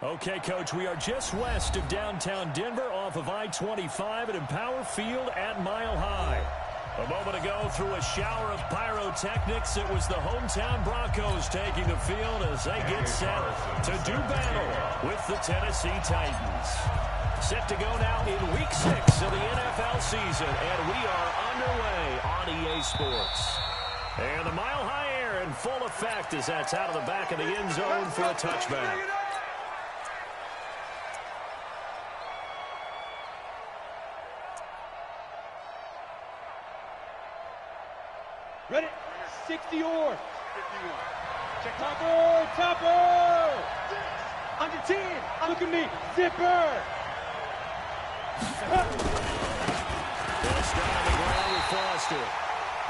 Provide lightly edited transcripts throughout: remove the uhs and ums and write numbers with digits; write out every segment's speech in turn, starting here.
Okay, Coach, we are just west of downtown Denver off of I-25 at Empower Field at Mile High. A moment ago, through a shower of pyrotechnics, it was the hometown Broncos taking the field as they get set to do battle with the Tennessee Titans. Set to go now in Week 6 of the NFL season, and we are underway on EA Sports. And the Mile High air in full effect as that's out of the back of the end zone for a touchback. Ready? 60 or 51. Check topper, topper. Under 10. Look at me. Zipper. Best down on the ground with Foster.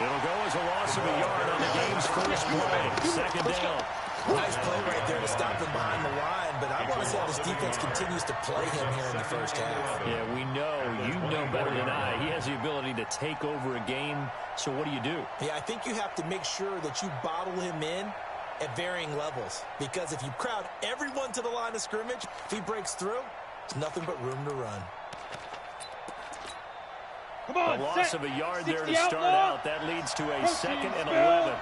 It'll go as a loss of a yard on the game's first play. Second down. Nice play right there to stop him behind the line, but I want to see how this defense continues to play him here in the first half. Yeah, we know. You know better than I. He has the ability to take over a game, so what do you do? Yeah, I think you have to make sure that you bottle him in at varying levels, because if you crowd everyone to the line of scrimmage, if he breaks through, there's nothing but room to run. Come on, a loss of a yard there to start out. That leads to a second and 11.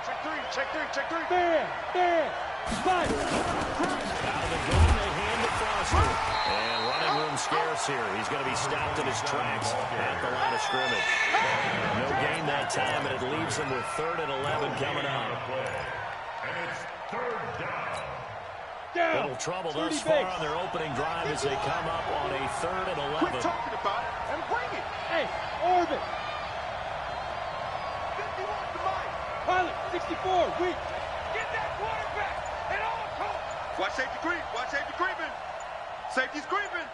Check three, check three, check three. There. Five. Out of the gun, they hand to Foster. And running room scarce here. He's going to be stopped in his tracks at the line of scrimmage. No gain that time, and it leaves him with 3rd and 11 coming up. And it's 3rd down. Little trouble thus far on their opening drive as they come up on a 3rd and 11. Quit talking about it and bring it. Hey, orbit. 51 to Mike. Pilot, 64, weak. Get that quarterback at all costs. Watch safety creep. Watch safety creeping. Safety's creeping.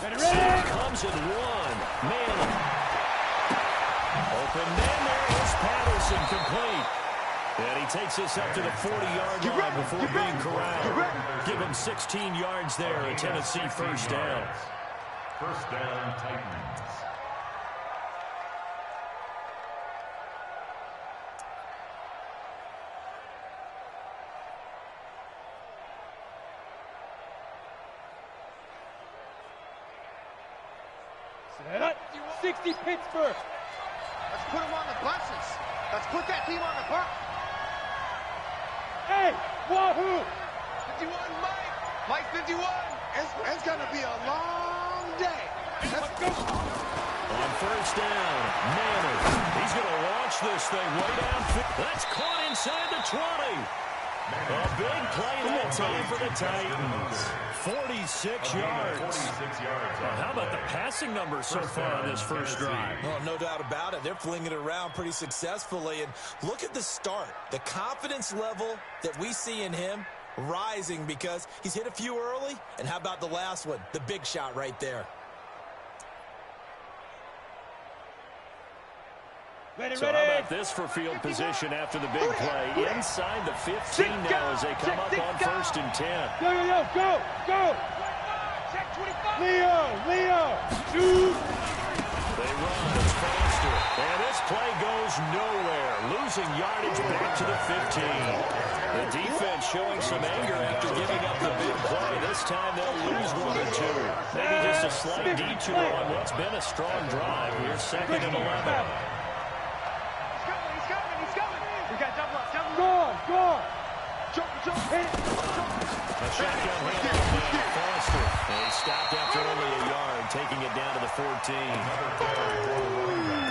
Ready. Comes in one. Man. Open man there is Patterson, complete. And he takes us up to the 40-yard line before being corralled. Give him 16 yards there, a Tennessee first down. First down, Titans. Set up. 60 Pittsburgh. Let's put him on the buses. Let's put that team on the bus. Hey, wahoo! 51, Mike. Mike 51. It's going to be a long day. Let's go. On first down, Manning. He's going to launch this thing way downfield. That's caught inside the 20. A big play that time for the Titans. 46 yards. 46 yards. How about the passing numbers so far on this first drive? Well, no doubt about it. They're flinging it around pretty successfully. And look at the start. The confidence level that we see in him rising because he's hit a few early. And how about the last one? The big shot right there. So how about this for field position after the big play? Inside the 15 now as they come up on 1st and 10. Go. Check 25. Leo. Shoot. They run. It's Foster. And this play goes nowhere. Losing yardage back to the 15. The defense showing some anger after giving up the big play. This time they'll lose 1 or 2. Maybe just a slight detour on what's been a strong drive. Here's 2nd and 11. Go. Jump. Hit. A shotgun handoff. Foster. And he stopped after only a yard, taking it down to the 14.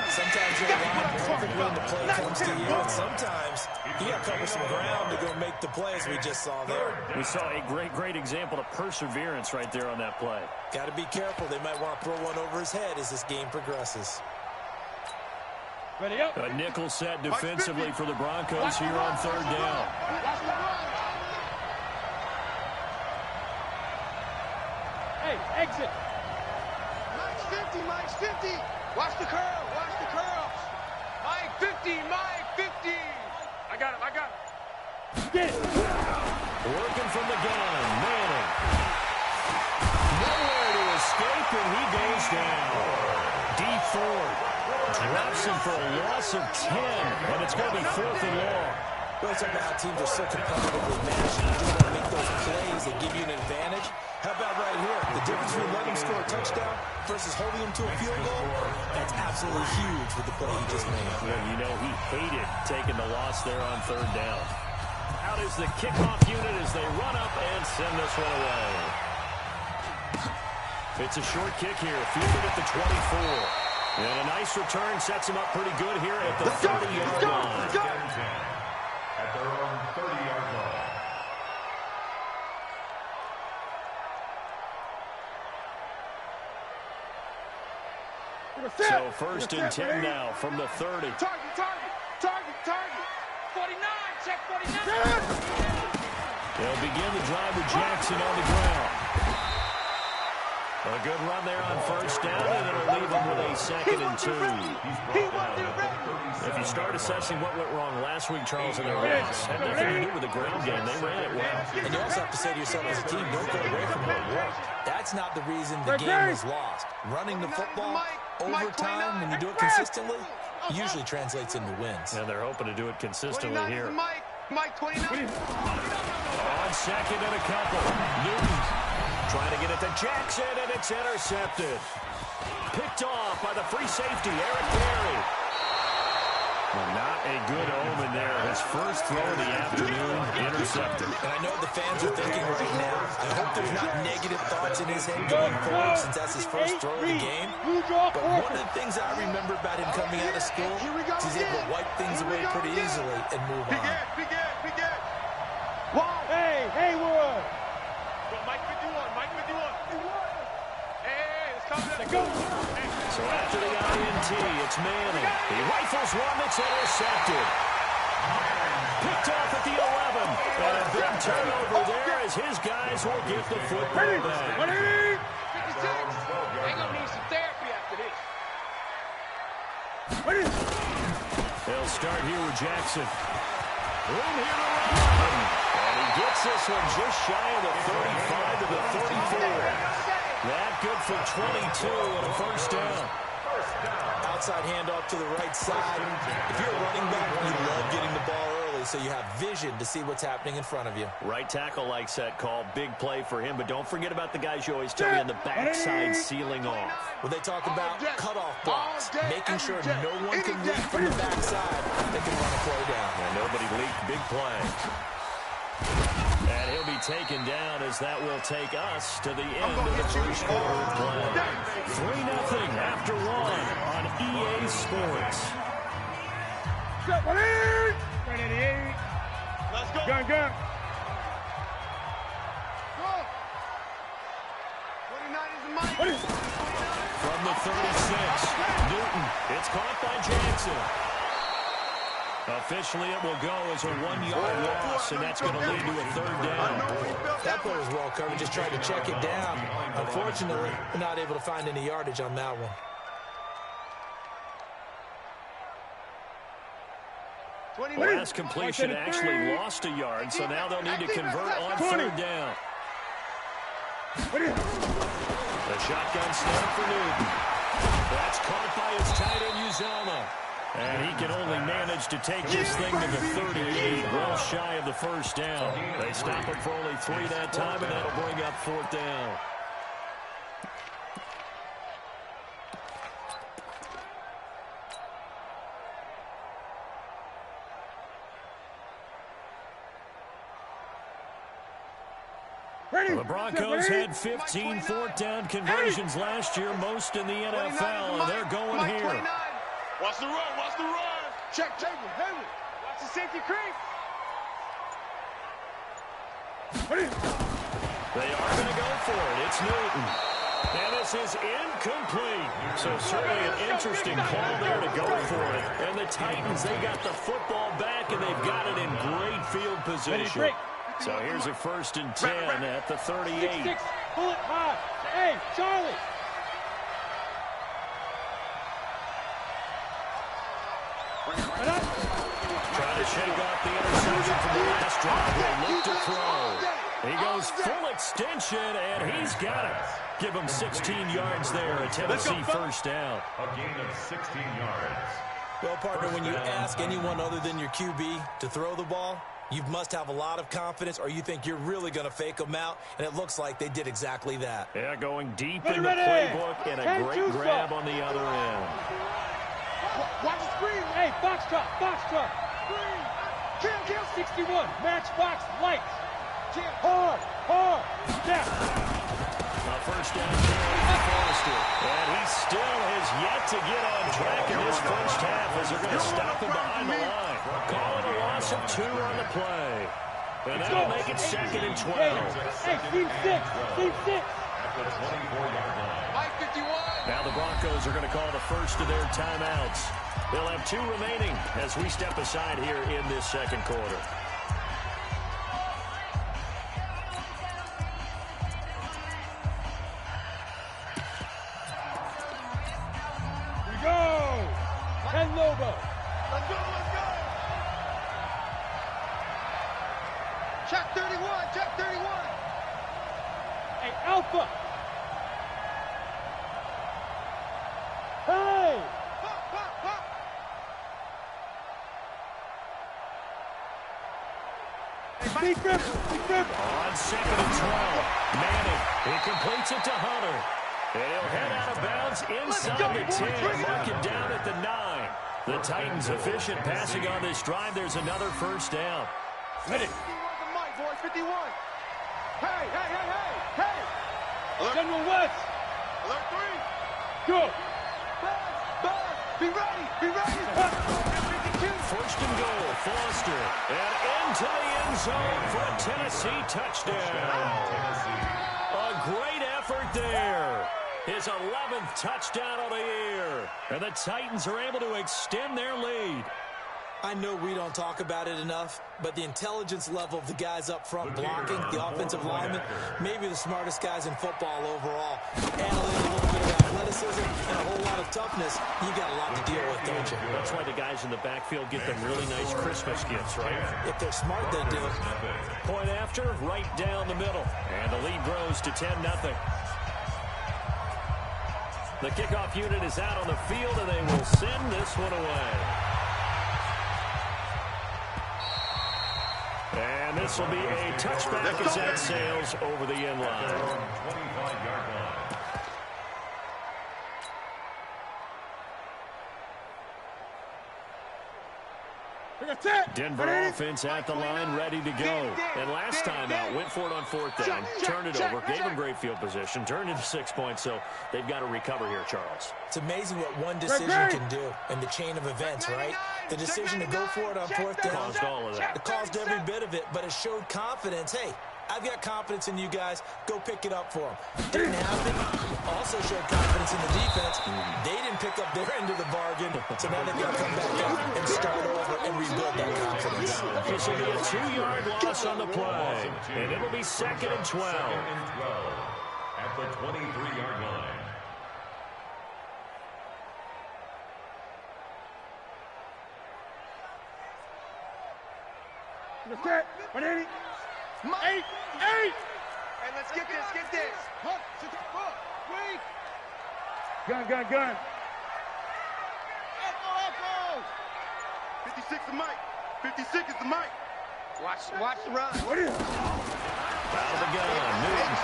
Sometimes you're alive perfect when the play comes to you, and sometimes you got to cover some ground to go make the play, as we just saw there. We saw a great example of perseverance right there on that play. Got to be careful. They might want to throw one over his head as this game progresses. Ready up. A nickel set defensively for the Broncos here on 3rd down. Hey, exit. Mike's 50. Watch the curl. Mike 50. I got him. Get it. Working from the gun. Manning. Nowhere to escape, and he goes down. D. Ford drops him for a loss of 10, and it's going to be 4th and long. Well, it's about how teams are so competitively matched. You just want to make those plays that give you an advantage. How about right here? The difference between letting him score a touchdown versus holding him to a field goal, that's absolutely huge with the play he just made. Well, you know, he hated taking the loss there on third down. Out is the kickoff unit as they run up and send this one away. It's a short kick here, fielded at the 24. And a nice return sets him up pretty good here at the 30-yard line. Let's go. At their own 30-yard line. So first and 10 now from the 30. Target. 49, check 49. They'll begin the drive with Jackson on the ground. A good run there on first down, and it'll leave them with a 2nd and 2. If you start assessing what went wrong last week, Charles, in their race, had nothing to do with the ground game. They ran it well. And you also have to say to yourself as a team, don't go away from what worked. That's not the reason the game was lost. Running the football over time, when you do it consistently, usually translates into wins. And they're hoping to do it consistently here. Mike 29. On second and a couple. Newton trying to get it to Jackson, and it's intercepted. Picked off by the free safety, Eric Berry. Well, not a good omen there. His first throw of the afternoon, intercepted. And I know the fans are thinking right now, I hope there's not negative thoughts in his head going forward since that's his first throw of the game. But one of the things I remember about him coming out of school is he's able to wipe things away pretty easily and move on. Big Ed. Wow. Hey, Haywood. Mike 51. Hey, let's come. Let's go. So after the INT, it's Manning. He rifles one that's intercepted. Picked off at the 11. And a big turnover there as his guys will get the football back. 56. They're going to need some therapy after this. They'll start here with Jackson. Room here to run. And he gets this one just shy of the 35 to the 34. That good for 22 and a first down. Outside handoff to the right side. If you're a running back, you love getting the ball early so you have vision to see what's happening in front of you. Right tackle likes that call. Big play for him, but don't forget about the guys you always tell me on the backside sealing off. Well, they talk about cutoff blocks, making sure no one can leak from the backside. They can run a play down. And nobody leaked. Big play. And he'll be taken down as that will take us to the end of the first quarter of play. 3-0 after one on EA Sports. Let's go. Gun. 29 is the mic. From the 36, Newton. It's caught by Jackson. Officially, it will go as a 1-yard loss, and that's going to lead to a third down. That play was well covered, just tried to check it down. Unfortunately, we're not able to find any yardage on that one. Last completion actually lost a yard, so now they'll need to convert on third down. The shotgun snap for Newton. That's caught by his tight end, Uzomah. And he can only manage to take this thing to the 38, well shy of the first down. They stop it for only 3 that time, and that'll bring up fourth down. The Broncos had 15 fourth-down conversions last year, most in the NFL, and they're going here. Watch the run. Check. Haywood. Watch the safety creep. They are going to go for it. It's Newton. And this is incomplete. So certainly an interesting call there to go for it. And the Titans, they got the football back, and they've got it in great field position. So here's a 1st and 10 at the 38. Pull it high. Hey, Charlie. Trying to shake off the interception from the last drive. They look to throw. He goes full extension, and he's got it. Give him 16 yards there. A Tennessee first down. A gain of 16 yards. Well, partner, when you ask anyone other than your QB to throw the ball, you must have a lot of confidence, or you think you're really going to fake them out, and it looks like they did exactly that. Yeah, going deep in the playbook, and a great grab on the other end. Watch the screen. Hey, box drop. Screen. Kill. 61. Match box. Lights. Hard. Step. A first down for Foster. And he still has yet to get on track in this first half as they're going to stop him behind the line. Call it a loss of 2 on the play. And that'll make it 2nd and 12. Hey, team 6. Mike 51. Now the Broncos are going to call the first of their timeouts. They'll have 2 remaining as we step aside here in this second quarter. Lobo. Let's go. Check 31. Hey, Alpha. Hey. Pop. Defense. On 2nd and 12. Manning. He completes it to Hunter. And he'll head out of bounds inside the 10. Mark it down at the 9. The Titans efficient passing on this drive. There's another first down. Ready. 51 to Mike, boys. 51. Hey. Alert. General West. Alert 3. Go. Buzz. Be ready. 52. First and goal. Foster. And into the end zone for a Tennessee touchdown. A great effort there. His 11th touchdown of the year. And the Titans are able to extend their lead. I know we don't talk about it enough, but the intelligence level of the guys up front blocking, the offensive linemen, maybe the smartest guys in football overall. Add a little bit of athleticism and a whole lot of toughness, you got a lot to deal with, don't you? That's why the guys in the backfield get them really nice Christmas gifts, right? If they're smart, they do. Point after, right down the middle. And the lead grows to 10-0. The kickoff unit is out on the field, and they will send this one away. And this will be a touchback as that sails over the end line. 25-yard line. Denver offense at the line, ready to go. And last time out, went for it on 4th down, turned it over, gave them great field position, turned into 6 points, so they've got to recover here, Charles. It's amazing what one decision can do in the chain of events, right? The decision to go for it on 4th down. Caused all of that. It caused every bit of it, but it showed confidence. Hey, I've got confidence in you guys. Go pick it up for them. Didn't happen. Also showed confidence in the defense. They didn't pick up their end of the bargain, so now they've got to come back out and start over and rebuild that confidence. This will be a 2-yard loss on the play, and it'll be 2nd and 12. At the 23-yard line. Set. 180. 8. Hey, let's get this. Wait. Gun. Echo. 56 is Mike. 56 is the Mike. Watch the run. What is it? Out of the gun. Newton.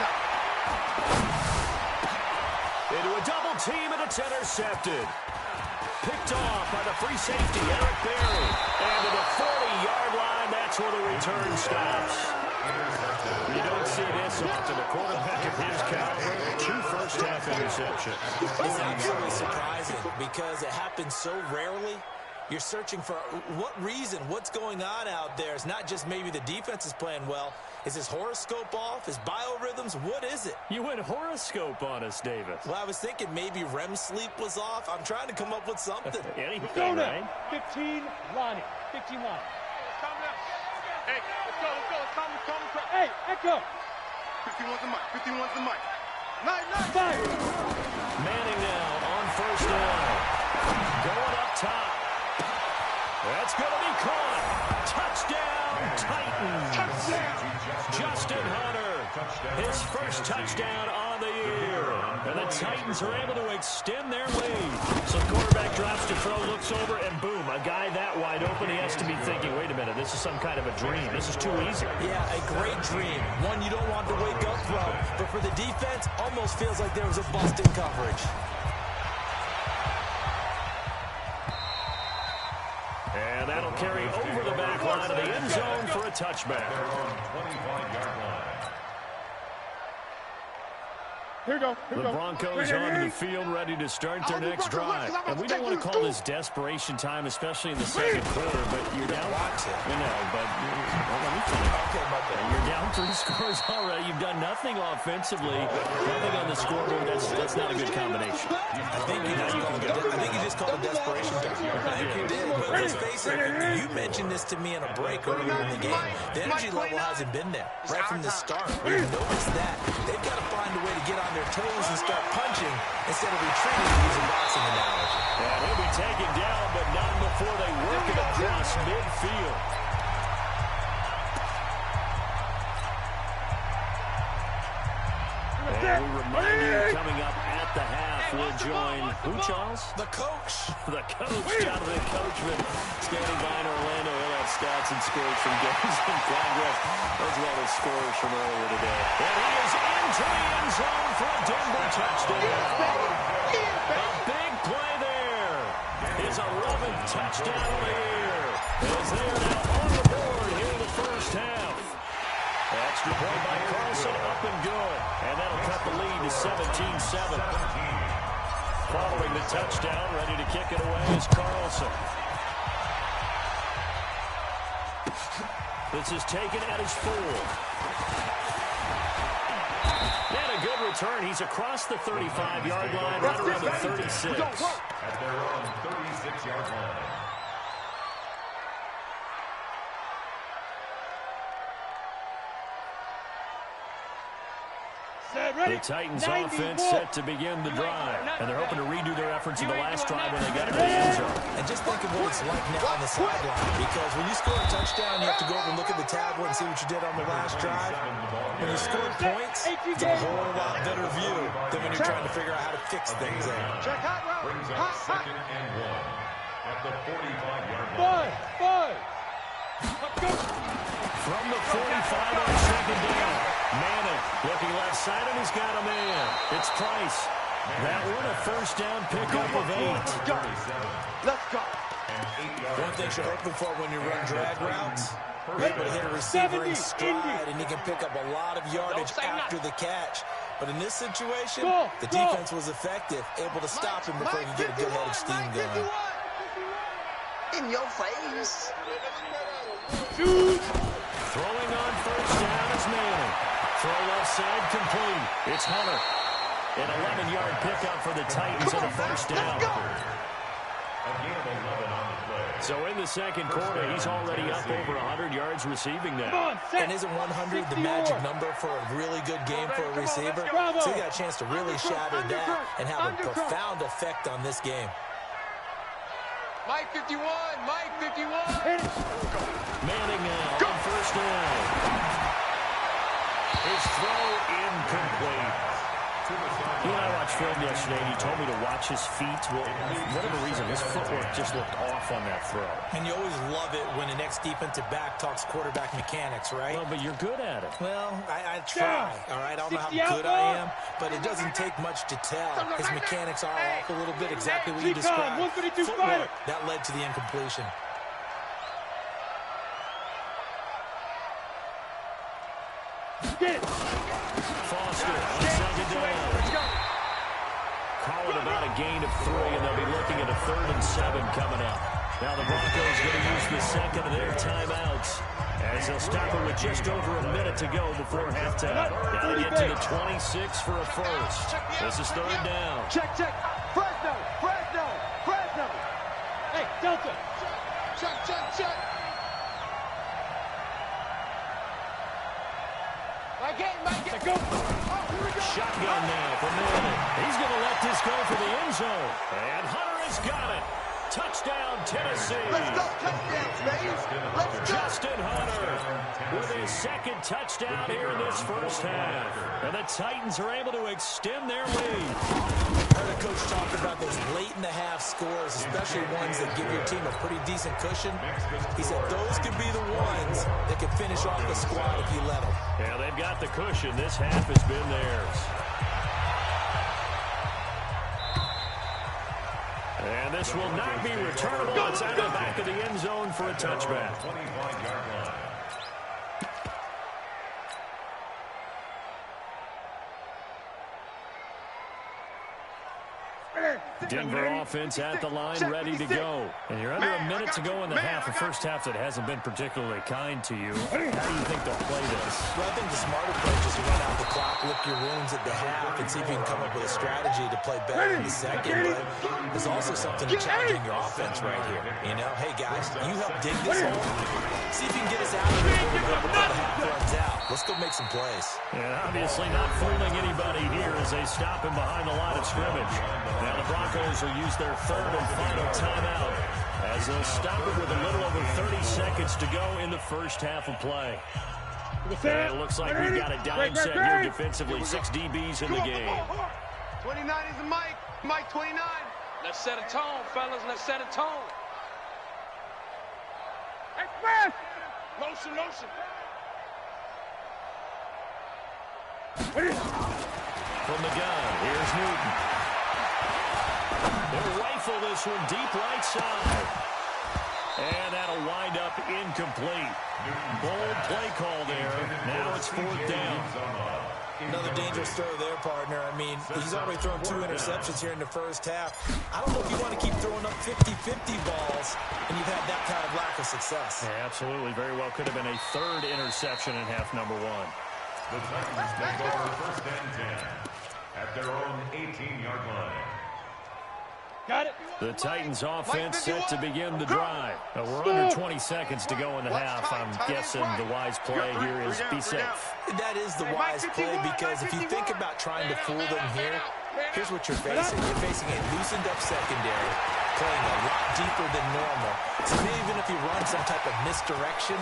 Into a double team, and it's intercepted. Picked off by the free safety, Eric Berry. And to the 40-yard line, that's where the return stops. You don't see this often. A quarterback of his caliber, 2 first-half interceptions. It's absolutely surprising because it happens so rarely. You're searching for what reason, what's going on out there. It's not just maybe the defense is playing well. Is his horoscope off? His biorhythms? What is it? You went horoscope on us, Davis. Well, I was thinking maybe REM sleep was off. I'm trying to come up with something. Anything, right? 15, Lonnie. 15, Lonnie. Calm down. Hey, let's go. Calm. Hey, Echo. 51's the Mike. 51's the Mike. 9. 5. Manning now on 1st down. Going up top. That's going to be caught. Touchdown, Titans. Touchdown. Justin Hunter, his first touchdown on the year. And the Titans are able to extend their lead. So the quarterback drops to throw, looks over, and boom, a guy that wide open, he has to be thinking, wait a minute, this is some kind of a dream. This is too easy. Yeah, a great dream. One you don't want to wake up from. But for the defense, almost feels like there was a bust in coverage. And that'll carry over the back line of the end zone for a touchback. Here we go. The Broncos onto the field, ready to start their next drive. And we don't want to call this desperation time, especially in the second quarter, but you're down. You know, but let me finish. You're down 3 scores already. You've done nothing offensively, nothing on the scoreboard. That's not a good combination. I think you just called it desperation time. I think you did. But let's face it, you mentioned this to me in a break earlier in the game. The energy level hasn't been there right from the start. We've noticed that. They've got to find a way to get on their toes and start punching instead of retreating to use a boxing analogy. And he'll be taken down, but not before they work it across midfield. And we remind you, coming up at the half, we'll join who, Charles? The coach. The coach, Jonathan Coachman, standing by in Orlando. He'll have stats and scores from games in progress, as well as scores from earlier today. And he is into the end zone for a Denver touchdown. A big play there. His 11th touchdown of the year. As they are now on the board here in the first half. Extra point by Carlson, up and good. And that'll cut the lead to 17-7. Following the touchdown, ready to kick it away is Carlson. This is taken at his 4. And a good return. He's across the 35-yard line, right around the 36. At their own 36-yard line. The Titans offense set to begin the drive. And they're hoping to redo their efforts in the last drive when they got to the end zone. And just think of what it's like now on the sideline. Because when you score a touchdown, you have to go over and look at the tablet and see what you did on the last drive. When you score points, it's a whole lot better view than when you're trying to figure out how to fix things there. Brings up 2nd and 1 at the 45-yard line. From the 45 on 2nd down. Manning looking left side, and he's got a man. It's Price. That one a first down pickup of 8. Let's go. One thing you're hoping for when you run drag routes, you're able to hit a receiver in stride, and he can pick up a lot of yardage after the catch. But in this situation, the defense was effective, able to stop him before he could get a good head of steam going. In your face. Throwing on first down is Manning. Throw left side complete. It's Hunter. An 11-yard pickup for the Titans on a first down. So in the second quarter, he's already up over 100 yards receiving now. And isn't 100 the magic number for a really good game for a receiver? So he got a chance to really shatter that and have a profound effect on this game. Mike 51, Mike 51. Manning now on first down. His throw incomplete. You know, I watched film yesterday, and he told me to watch his feet. Well, for whatever reason, his footwork just looked off on that throw. And you always love it when an ex-defensive back talks quarterback mechanics, right? Well, but you're good at it. Well, I try, all right? I don't know how good I am, but it doesn't take much to tell. His mechanics are off a little bit, exactly what you described. Footwork, that led to the incompletion. Foster on second down. Calling about a gain of 3, and they'll be looking at a 3rd and 7 coming up. Now the Broncos going to use the second of their timeouts as they'll stop it with just over a minute to go before halftime. Now they get to the 26 for a first. This is 3rd down. Check. Fresno. Hey, Delta. Check. Mike, go. Shotgun now for Manning. He's going to let this go for the end zone. And Hunter has got it. Touchdown, Tennessee. Let's go, touchdowns, baby. Let's go. Justin Hunter with his second touchdown here in this first half. And the Titans are able to extend their lead. I heard a coach talk about those late-in-the-half scores, especially ones that give your team a pretty decent cushion. He said those could be the ones that could finish off the squad if you let them. Yeah, they've got the cushion. This half has been theirs. And this will not be returnable. It's out of the back of the end zone for a touchback. 25-yard line. Denver offense at the line, ready to go. And you're under a minute to go in the half. A first half that hasn't been particularly kind to you. How do you think they'll play this? Well, I think the smart approach is to run out the clock, lick your wounds at the half, and see if you can come up with a strategy to play better in the second. But there's also something to challenging your offense right here. You know, hey, guys, you help dig this hole. See if you can get us out of here before the half runs out. Let's go make some plays. And obviously not fooling anybody here as they stop him behind the line of scrimmage. Now the Broncos will use their third and final timeout as they'll stop it with a little over 30 seconds to go in the first half of play. And it looks like we've got a dime set here defensively. 6 DBs in the game. 29 is the Mike. Mike 29. Let's set a tone, fellas. Let's set a tone. Express. Motion, motion. From the gun, here's Newton. They'll rifle this one deep right side. And that'll wind up incomplete. Bold play call there. Now it's 4th down. Another dangerous throw there, partner. I mean, he's already thrown 2 interceptions here in the first half. I don't know if you want to keep throwing up 50-50 balls, and you've had that kind of lack of success. Yeah, absolutely. Very well could have been a 3rd interception in half number 1. The Titans take over 1st and 10 at their own 18-yard line. Got it. The Titans offense set to begin the drive. We're under 20 seconds to go in the half. I'm guessing the wise play here is be safe. That is the wise play, because if you think about trying to fool them here, here's what you're facing. You're facing a loosened up secondary, playing a lot deeper than normal. So maybe even if you run some type of misdirection,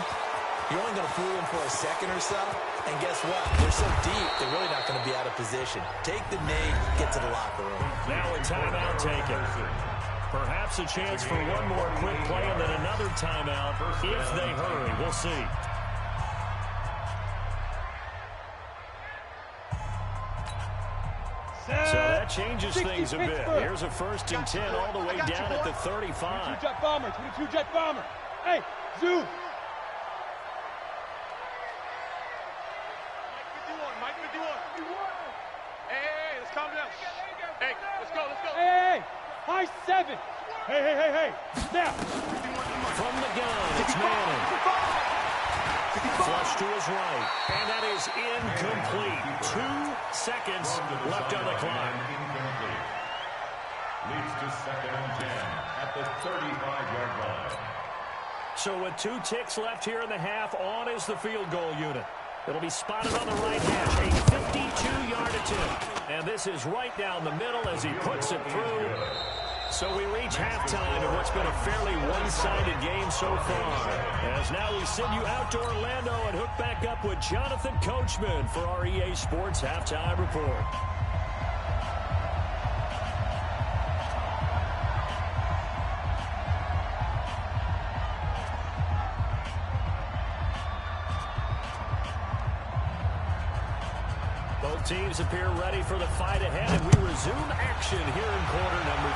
you're only going to fool them for a second or so. And guess what? They're so deep, they're really not going to be out of position. Take the knee, get to the locker room. Now a timeout taken. Perhaps a chance for one more quick play and then another timeout if they hurry. We'll see. So that changes things a bit. Here's a 1st and 10 all the way down at the 35. 22 jet bomber, 22 jet bomber. Hey, zoom. Mike 51. Hey, let's calm down. Hey, let's go. Hey, high 7. Hey. Now. From the gun, it's Manning. Flush to his right, and that is incomplete. 2 seconds left on the clock. Incomplete. Leads to 2nd and 10 at the 35-yard line. So with 2 ticks left here in the half, on is the field goal unit. It'll be spotted on the right hash, a 52-yard attempt. And this is right down the middle as he puts it through. So we reach halftime in what's been a fairly one-sided game so far. As now we send you out to Orlando and hook back up with Jonathan Coachman for our EA Sports Halftime Report. Both teams appear ready for the fight ahead, and we resume action here in quarter number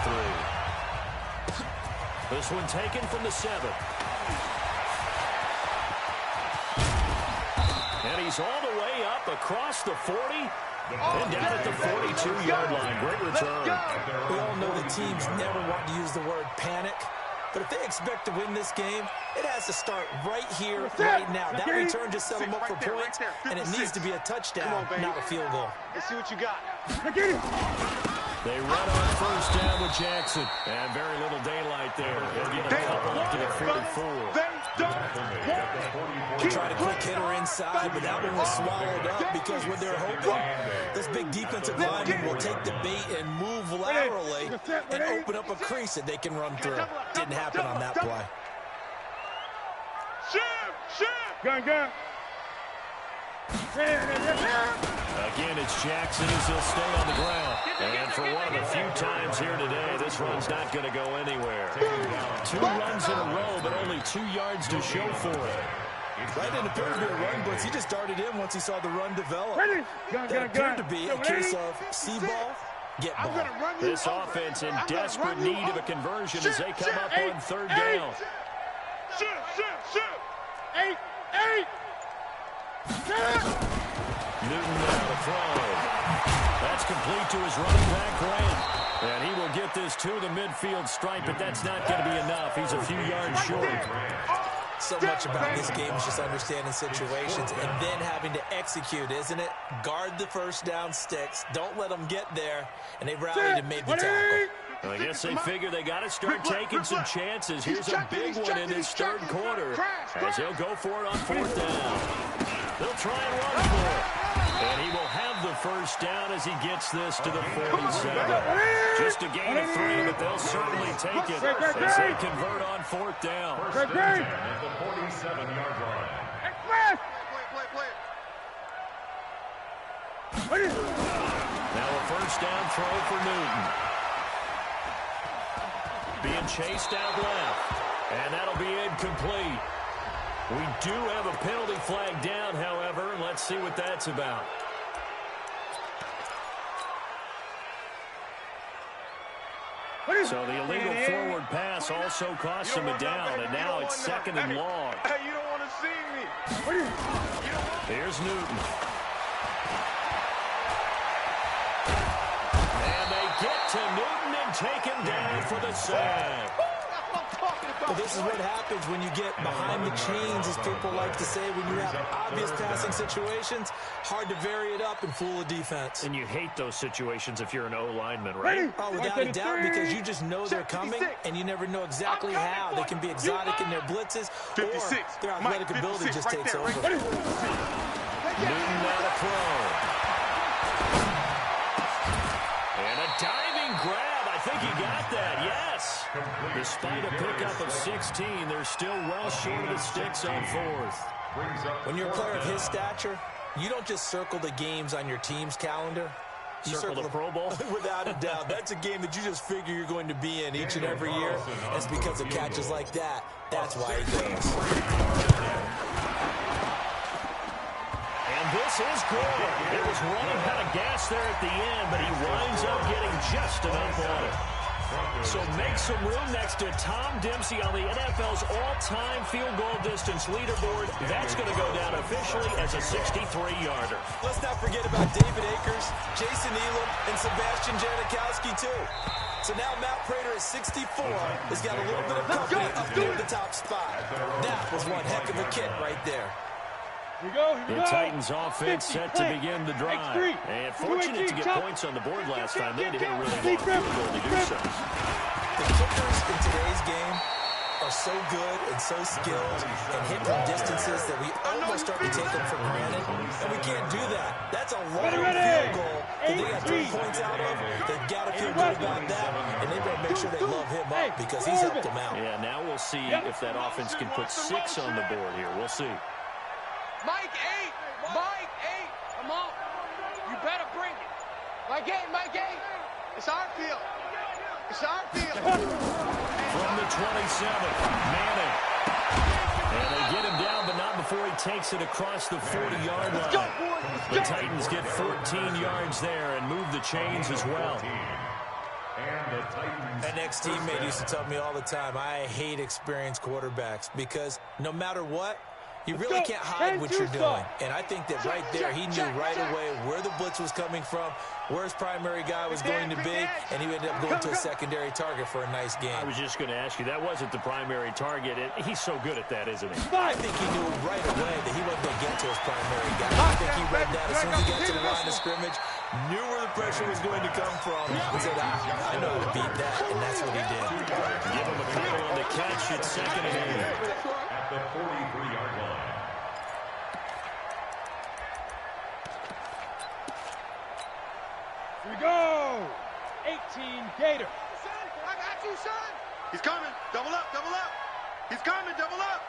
3. This one taken from the 7. And he's all the way up across the 40 and down at the 42-yard line. Great return. We all know the teams never want to use the word panic. But if they expect to win this game, it has to start right here, right now. That return just set them up for points, and it needs to be a touchdown, not a field goal. Let's see what you got. They run on 1st down with Jackson. And very little daylight there. They'll get a couple up to the 44. They tried a quick hitter inside, but that one was swallowed up because when they're hoping this big defensive lineman will take the bait and move laterally and open up a crease that they can run through. Didn't happen on that play. Gun. Again, it's Jackson as he'll stay on the ground. And for one of the few times here today, this run's not going to go anywhere. 2 runs in a row, but only 2 yards to show for it. Right, didn't appear to be a run blitz. He just darted in once he saw the run develop. That appeared to be a case of see ball, get ball. This offense in desperate need of a conversion as they come up on 3rd down. Shoot. 8. Newton now to throw. That's complete to his running back, Grant. And he will get this to the midfield stripe, but that's not going to be enough. He's a few yards short. So much about this game is just understanding situations and then having to execute, isn't it? Guard the first down sticks. Don't let them get there. And they rallied and made the tackle. Well, I guess they figure they got to start taking some chances. Here's a big one in this 3rd quarter as he'll go for it on 4th down. They'll try and run for it. And he will have the first down as he gets this to the 47. Just a gain of 3, but they'll certainly take it as they convert on 4th down. First and 10 at the 47-yard line. Now a first down throw for Newton. Being chased out left. And that'll be incomplete. We do have a penalty flag down, however. Let's see what that's about. So the illegal forward pass also costs him a down, and now it's 2nd and long. Hey, you don't want to see me. Here's Newton. And they get to Newton and take him down for the sack. Well, this is what happens when you get behind the chains, as people like to say. When you have obvious passing situations, hard to vary it up and fool a defense. And you hate those situations if you're an O-lineman, right? Oh, without a doubt, because you just know they're coming, and you never know exactly how. They can be exotic in their blitzes, or their athletic ability just takes over. Newton out of throw. And a diving grab. I think he got that, yes. Despite a pickup of 16, they're still well short of the sticks on 4th. When you're a player of his stature, you don't just circle the games on your team's calendar. You circle the Pro Bowl? Without a doubt. That's a game that you just figure you're going to be in each and every year. That's because of catches like that. That's why he goes. And this is good. It was running out of gas there at the end, but he winds up getting just enough on it. So make some room next to Tom Dempsey on the NFL's all-time field goal distance leaderboard. That's going to go down officially as a 63-yarder. Let's not forget about David Akers, Jason Elam, and Sebastian Janikowski, too. So now Matt Prater at 64 has got a little bit of company up near the top spot. That was one heck of a kick right there. The Titans offense set to begin the drive. And fortunate to get points on the board last time. They didn't really want a field goal to do so. The kickers in today's game are so good and so skilled and hit from distances that we almost start to take them for granted. And we can't do that. That's a long field goal that they got 3 points out of. They've got to feel good about that. And they've got to make sure they love him up because he's helped them out. Yeah, now we'll see if that offense can put 6 on the board here. We'll see. Mike 8! Mike 8! Come on. You better bring it. Mike 8! Mike 8! It's our field. It's our field. From the 27th, Manning. And they get him down, but not before he takes it across the 40-yard line. The Titans get 14 yards there and move the chains as well. An ex-teammate used to tell me all the time, I hate experienced quarterbacks because no matter what, you really can't hide what you're doing. And I think that right there, he knew right away where the blitz was coming from, where his primary guy was going to be, and he ended up going to a secondary target for a nice game. I was just going to ask you, that wasn't the primary target. He's so good at that, isn't he? I think he knew right away that he wasn't going to get to his primary guy. I think he read that as soon as he got to the line of scrimmage, Knew where the pressure was going to come from. And said, I know how to beat that, and that's what he did. Give him a couple on the catch. It's 2nd and 8. At the 43-yard line. Here we go. 18 Gator. I got you, son. He's coming. Double up, double up. He's coming, double up.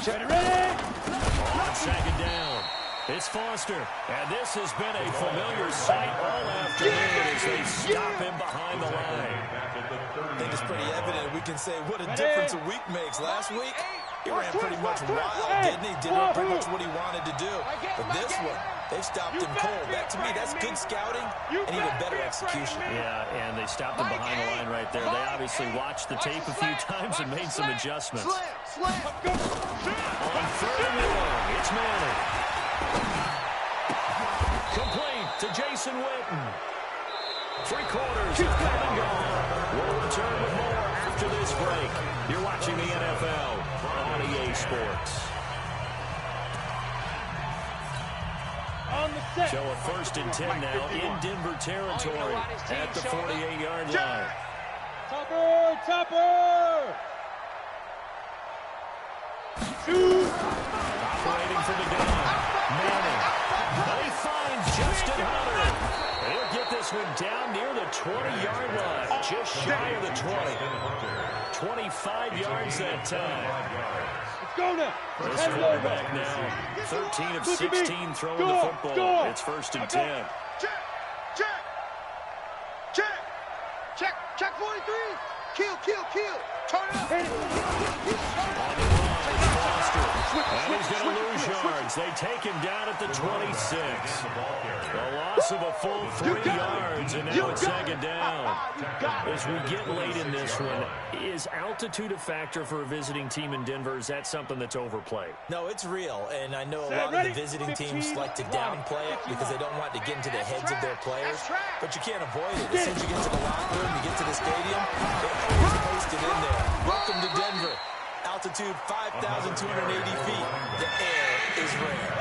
Ready? On 2nd down, it's Foster. And this has been a familiar sight all afternoon as they stop him behind the line. I think it's pretty evident we can say what a difference a week makes. Last week, he ran pretty much wild, didn't he? Did pretty much what he wanted to do. But this one, they stopped him cold. That, to me, that's good scouting and even better execution. Yeah, and they stopped him behind the line right there. They obviously watched the tape a few times and made some adjustments. On 3rd and long, it's Manning. Complete to Jason Witten. 3 quarters have come and gone. We'll return with more after this break. You're watching the NFL on EA Sports. So a 1st and 10 now in Denver territory at the 48-yard line. Topper! Operating from the gun. Manning. He finds Justin Hunter. He'll get this one down near the 20-yard line. Just shy of the 20. 25 yards that time. Let's go now. This quarterback now 13 of 16 throwing the football. It's 1st and 10. Check 43. Kill. Turn it up. On the run, it's Foster. And he's going to lose yards. They take him down at the 26. A loss of a full 3 yards, and now it's 2nd down. As we get late in this one, is altitude a factor for a visiting team in Denver? Is that something that's overplayed? No, it's real, and I know a lot of the visiting teams like to downplay it because they don't want to get into the heads of their players, but you can't avoid it. As soon as you get to the locker room, you get to the stadium, they're always posted in there. Welcome to Denver. Altitude 5,280 feet. The air is rare.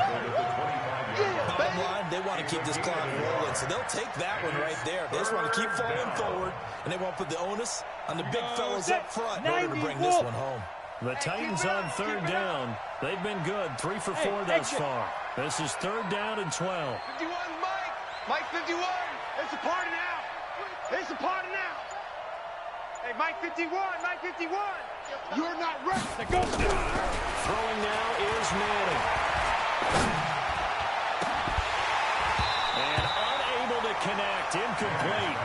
Bottom line, they want to keep this clock rolling, so they'll take that one right there. They just want to keep falling forward, and they won't put the onus on the big fellas up front in order to bring this one home. The Titans on 3rd down. They've been good, 3 for 4 thus far. This is 3rd down and 12. 51, Mike. Mike 51. It's a party now. It's a party now. Hey, Mike 51. You're not ready. Throwing now is Manning. And unable to connect, incomplete. I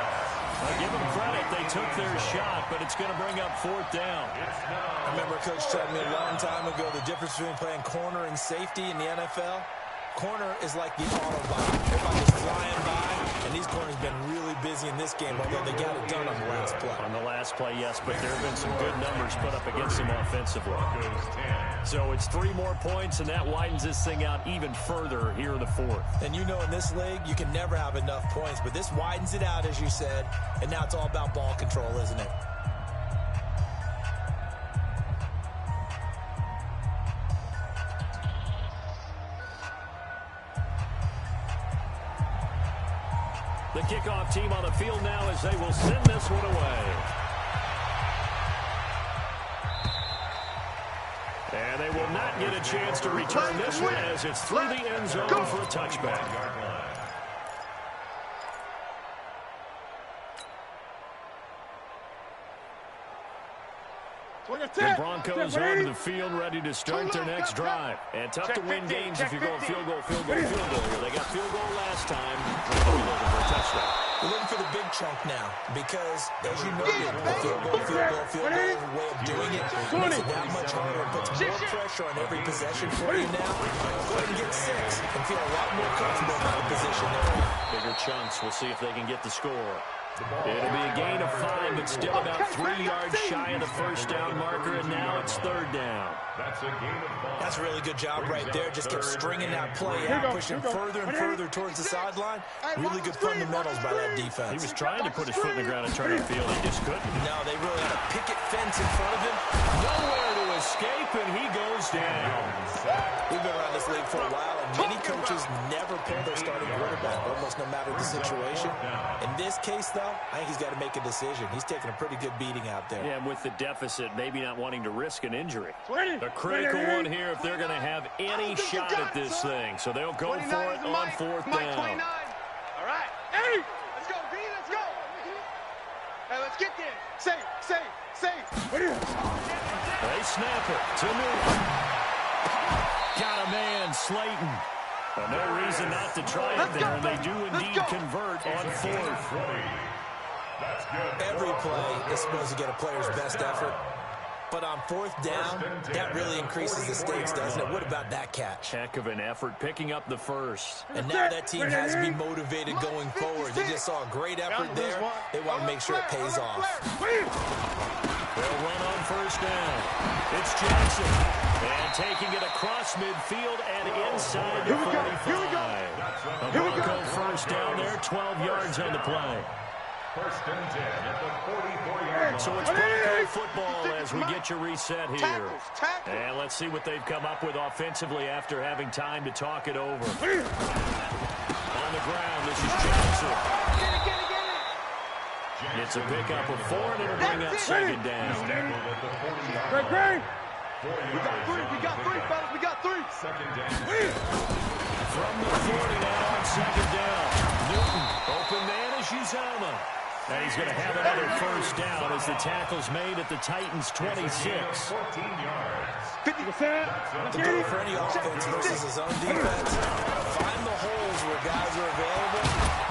give them credit, they took their shot, but it's going to bring up 4th down. I remember Coach telling me a long time ago the difference between playing corner and safety in the NFL. Corner is like the Autobahn. Everybody's flying by, and these corners have been really busy in this game, although they got it done on the last play. On the last play, yes, but there have been some good numbers put up against them offensively. So it's 3 more points, and that widens this thing out even further here in the 4th. And you know in this league, you can never have enough points, but this widens it out, as you said, and now it's all about ball control, isn't it? The kickoff team on the field now as they will send this one away. And they will not get a chance to return this one as it's through the end zone for a touchback. The Broncos onto the field, ready to start their next drive. And tough to win games if you're going field goal. They got field goal last time. They'll be looking for a touchdown. We're looking for the big chunk now because, as you noted, the field goal is a way of doing it. It makes it that much harder and puts more pressure on every possession for you now. Go ahead and get 6 and feel a lot more comfortable about the position there. Bigger chunks. We'll see if they can get the score. It'll be a gain of 5, but still about 3 yards shy of the first down marker, and now it's 3rd down. That's a really good job right there. Just kept stringing that play out, pushing further and further towards the sideline. Really good fundamentals by that defense. He was trying to put his foot in the ground and turn upfield. He just couldn't. No, they really had a picket fence in front of him. Nowhere to escape, and he goes down. We've been around this league for a while, and many coaches never pull their starting quarterback, almost no matter the situation. In this case, though, I think he's got to make a decision. He's taking a pretty good beating out there. Yeah, and with the deficit, maybe not wanting to risk an injury. A critical one here if they're going to have any shot at this thing. So they'll go for it on fourth down. All right. Hey, let's go, B, let's go. Hey, let's get there. Safe. They snap it to Newton. Got a man, Slayton. No reason not to try it there, and they do indeed convert on fourth. Every play is supposed to get a player's best effort, but on fourth down, that really increases the stakes, doesn't it? What about that catch? Heck of an effort, picking up the first. And now that team has to be motivated going forward. They just saw a great effort there. They want to make sure it pays off. They'll run on first down. It's Jackson. And taking it across midfield and inside the 45. A Bronco first down there, 12 yards on the play. First and 10 at the 44-yard So it's Bronco football as we get you reset here. And let's see what they've come up with offensively after having time to talk it over. On the ground, this is Jackson. It's a pickup of 4, and it'll bring up second down. Great. We got three, fellas. We got three. Second down. From the 40 now on second down. Newton, open man is Uzama. And he's going to have another first down as the tackle's made at the Titans' 26. 14 yards. 50%. The goal for any offense versus his own defense, find the holes where guys are available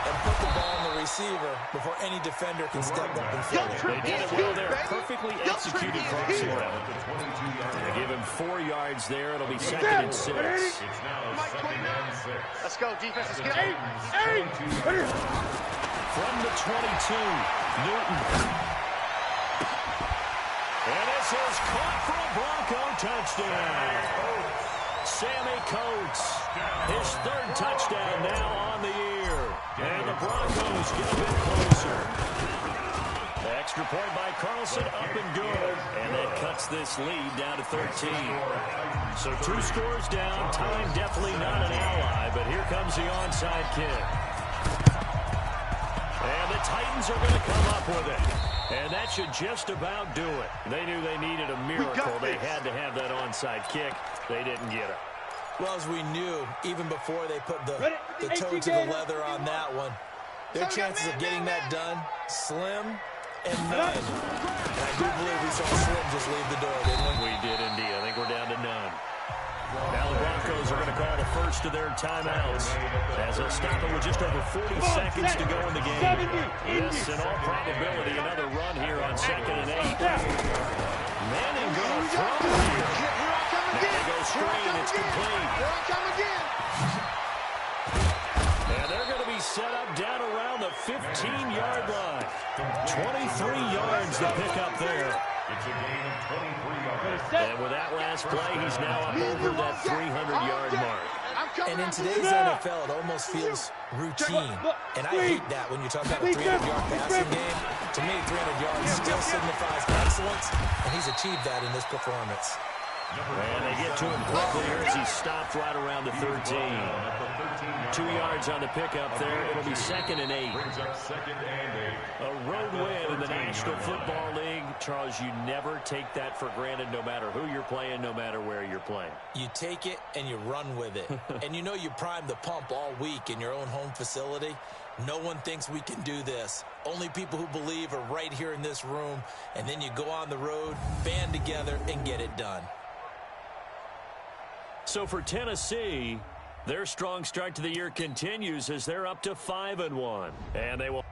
and put the ball on the receiver before any defender can step up and fill it. They did it well there. Perfectly executed crossing route. They give him 4 yards there. It'll be second and 6. It's now second and 6. Let's go, defense. Let's get it. From the 22, Newton. And this is caught for a Bronco touchdown. Sammy Coates, his third touchdown now on the year. And the Broncos get a bit closer. The extra point by Carlson, up and good. And that cuts this lead down to 13. So 2 scores down. Time definitely not an ally, but here comes the onside kick. And the Titans are going to come up with it. And that should just about do it. They knew they needed a miracle. They had to have that onside kick. They didn't get it. Well, as we knew, even before they put the toe to the leather on that one, their chances of getting that done, slim and none. And I do believe we saw Slim just leave the door, didn't we? We did indeed. I think we're down to none. Now the Broncos are going to call the first of their timeouts as they'll stop it with just over 40 seconds to go in the game. Yes, in all probability, another run here on second and 8. Manning going to throw here. Now they go straight, it's complete. And they're going to be set up down around the 15-yard line. 23 yards to pick up there. It's a gain of 23 yards. And with that last play, he's now up over that 300-yard mark. And in today's NFL, it almost feels routine. And I hate that when you talk about a 300-yard passing game. To me, 300 yards still signifies excellence, and he's achieved that in this performance. And they get to him quickly here as he stopped right around the 13. 2 yards on the pickup there. It'll be second and 8. Brings up second and 8. A road win in the National Football League. Charles, you never take that for granted no matter who you're playing, no matter where you're playing. You take it and you run with it. And you know you primed the pump all week in your own home facility. No one thinks we can do this. Only people who believe are right here in this room. And then you go on the road, band together, and get it done. So for Tennessee, their strong start to the year continues as they're up to 5-1. And they will